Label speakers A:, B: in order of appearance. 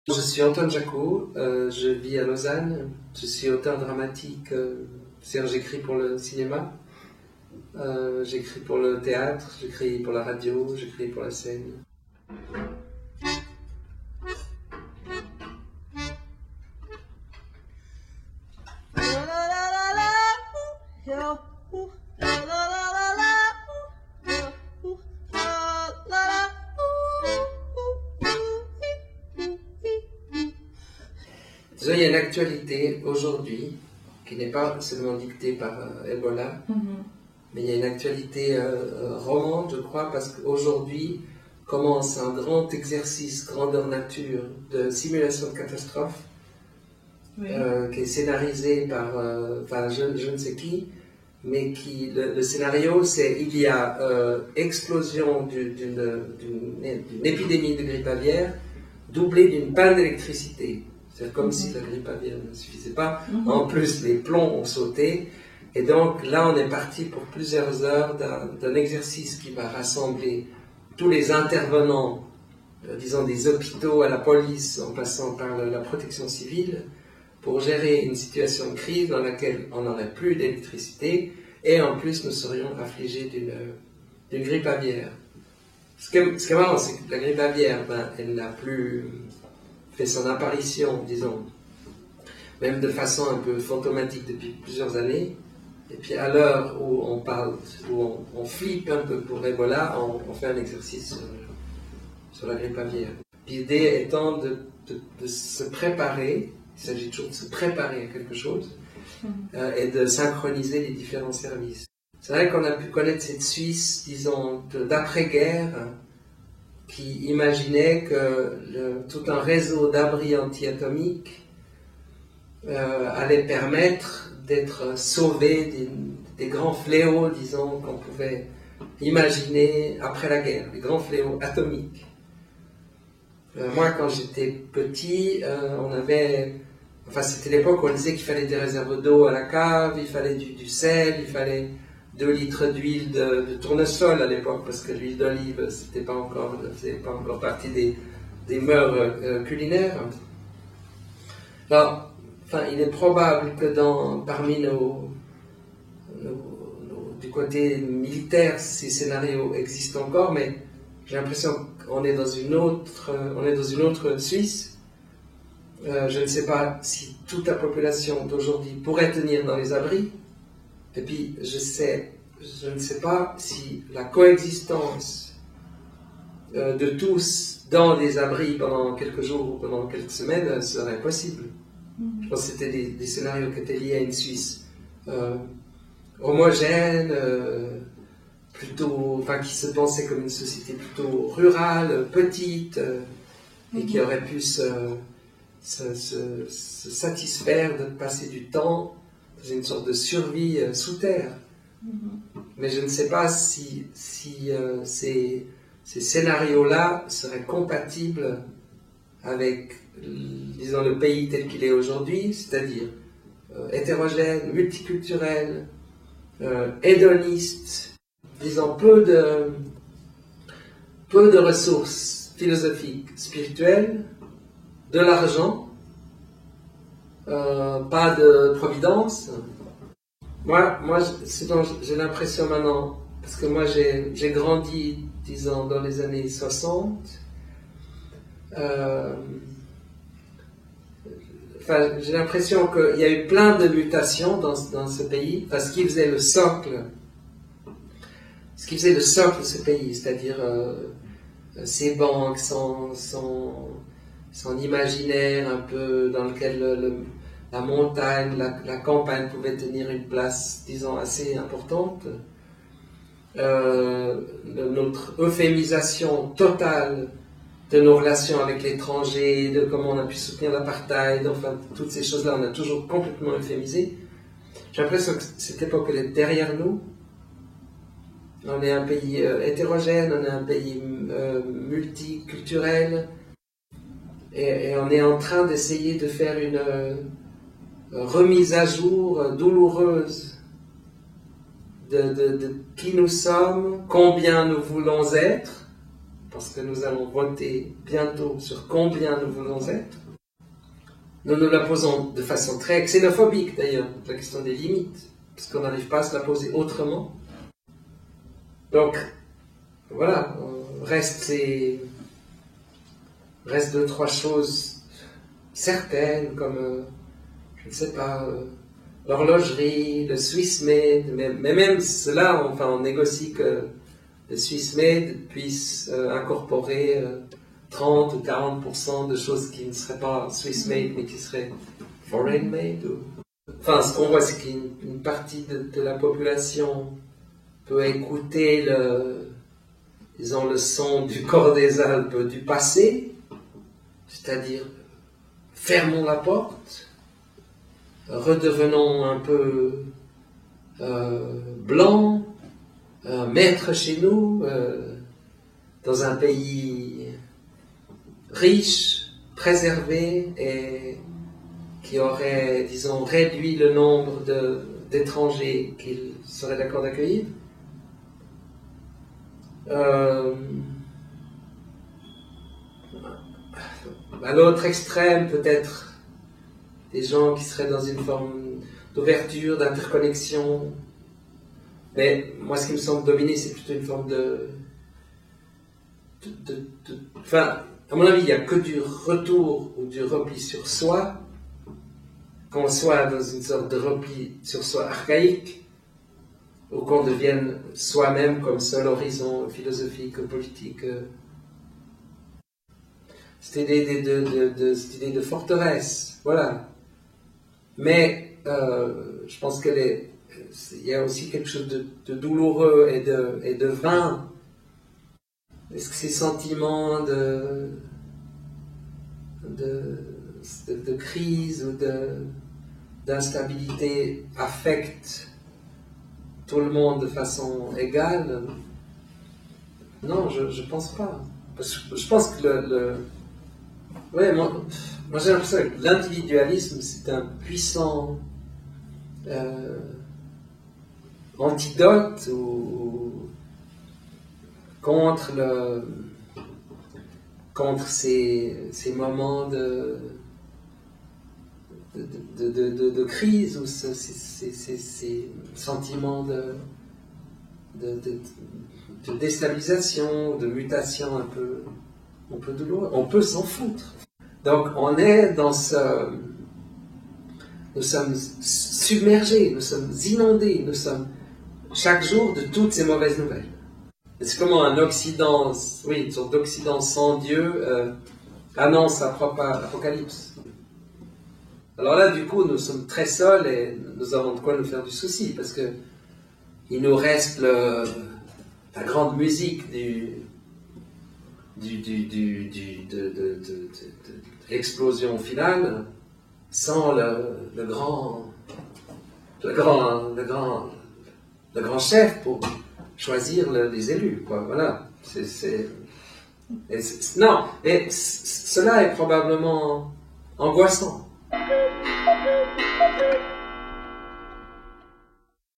A: Je suis Antoine Jacot, je vis à Lausanne, je suis auteur dramatique, c'est-à-dire j'écris pour le cinéma, j'écris pour le théâtre, j'écris pour la radio, j'écris pour la scène. Il y a une actualité aujourd'hui qui n'est pas seulement dictée par Ebola, mais il y a une actualité romande, je crois, parce qu'aujourd'hui commence un grand exercice grandeur nature de simulation de catastrophe, oui. Qui est scénarisé par, je ne sais qui, mais qui le scénario c'est il y a explosion d'une épidémie de grippe aviaire doublée d'une panne d'électricité. C'est comme si la grippe aviaire ne suffisait pas. En plus, les plombs ont sauté. Et donc, là, on est parti pour plusieurs heures d'un exercice qui va rassembler tous les intervenants, disons des hôpitaux à la police, en passant par la protection civile, pour gérer une situation de crise dans laquelle on n'aurait plus d'électricité. Et en plus, nous serions affligés d'une grippe aviaire. Ce qui est marrant, c'est que la grippe aviaire, elle n'a plus fait son apparition, disons, même de façon un peu fantomatique depuis plusieurs années. Et puis à l'heure où on parle, où on flippe un peu pour Ebola, on fait un exercice sur la grippe aviaire. L'idée étant de se préparer, il s'agit toujours de se préparer à quelque chose, et de synchroniser les différents services. C'est vrai qu'on a pu connaître cette Suisse, disons, d'après-guerre, qui imaginait que tout un réseau d'abris anti-atomiques allait permettre d'être sauvé des grands fléaux, disons, qu'on pouvait imaginer après la guerre, les grands fléaux atomiques. Moi, quand j'étais petit, on avait... Enfin, c'était l'époque où on disait qu'il fallait des réserves d'eau à la cave, il fallait du sel, il fallait 2 litres d'huile de tournesol à l'époque, parce que l'huile d'olive, c'était pas encore partie des mœurs culinaires. Alors, il est probable que parmi du côté militaire, ces scénarios existent encore, mais j'ai l'impression qu'on est dans une autre Suisse. Je ne sais pas si toute la population d'aujourd'hui pourrait tenir dans les abris. Et puis, je ne sais pas si la coexistence de tous dans des abris pendant quelques jours ou pendant quelques semaines serait possible. Je pense que c'était des scénarios qui étaient liés à une Suisse homogène, qui se pensait comme une société plutôt rurale, petite, et qui aurait pu se satisfaire de passer du temps dans une sorte de survie sous terre. Mais je ne sais pas si ces scénarios-là seraient compatibles avec, disons, le pays tel qu'il est aujourd'hui, c'est-à-dire hétérogène, multiculturel, hédoniste, disons peu de ressources philosophiques, spirituelles, de l'argent, pas de providence. Moi ce dont j'ai l'impression maintenant, parce que moi j'ai grandi, disons, dans les années 60, j'ai l'impression qu'il y a eu plein de mutations dans ce pays. Ce qui faisait le socle de ce pays, c'est-à-dire ces banques, son imaginaire un peu dans lequel la montagne, la campagne pouvaient tenir une place, disons, assez importante. Notre euphémisation totale de nos relations avec l'étranger, de comment on a pu soutenir l'apartheid, enfin, toutes ces choses-là, on a toujours complètement euphémisé. J'ai l'impression que cette époque, elle est derrière nous. On est un pays hétérogène, on est un pays multiculturel, et on est en train d'essayer de faire une remise à jour douloureuse de qui nous sommes, combien nous voulons être, parce que nous allons voter bientôt sur combien nous voulons être, nous nous la posons de façon très xénophobique d'ailleurs, la question des limites, parce qu'on n'arrive pas à se la poser autrement. Donc, voilà, reste deux, trois choses certaines, comme, je ne sais pas, l'horlogerie, le Swiss Made, mais même cela, enfin, on négocie que le Swiss Made puisse incorporer 30 ou 40% de choses qui ne seraient pas Swiss Made, mais qui seraient Foreign Made. Enfin, ce qu'on voit, c'est qu'une partie de la population peut écouter disons, le son du corps des Alpes du passé, c'est-à-dire fermons la porte, redevenons un peu blancs, maîtres chez nous, dans un pays riche, préservé et qui aurait, disons, réduit le nombre d'étrangers qu'il serait d'accord d'accueillir. À l'autre extrême, peut-être des gens qui seraient dans une forme d'ouverture, d'interconnexion. Mais moi, ce qui me semble dominer, c'est plutôt une forme enfin, à mon avis, il n'y a que du retour ou du repli sur soi, qu'on soit dans une sorte de repli sur soi archaïque, ou qu'on devienne soi-même comme seul horizon philosophique, politique. Cette idée de forteresse, voilà. Mais je pense il y a aussi quelque chose de douloureux et de vain. Est-ce que ces sentiments de crise ou d'instabilité affectent tout le monde de façon égale? Non, je pense pas. Parce que je pense que ouais, moi j'ai l'impression que l'individualisme, c'est un puissant antidote contre ces moments de crise ou ces sentiments de déstabilisation, de mutation un peu douloureux. On peut s'en foutre. Donc on est dans nous sommes submergés, nous sommes inondés, nous sommes chaque jour de toutes ces mauvaises nouvelles. C'est comment un Occident, oui, une sorte d'Occident sans Dieu annonce sa propre apocalypse. Alors là, du coup, nous sommes très seuls et nous avons de quoi nous faire du souci, parce que il nous reste la grande musique de l'explosion finale, sans le grand chef pour choisir les élus, quoi. Voilà. Non, mais cela est probablement angoissant.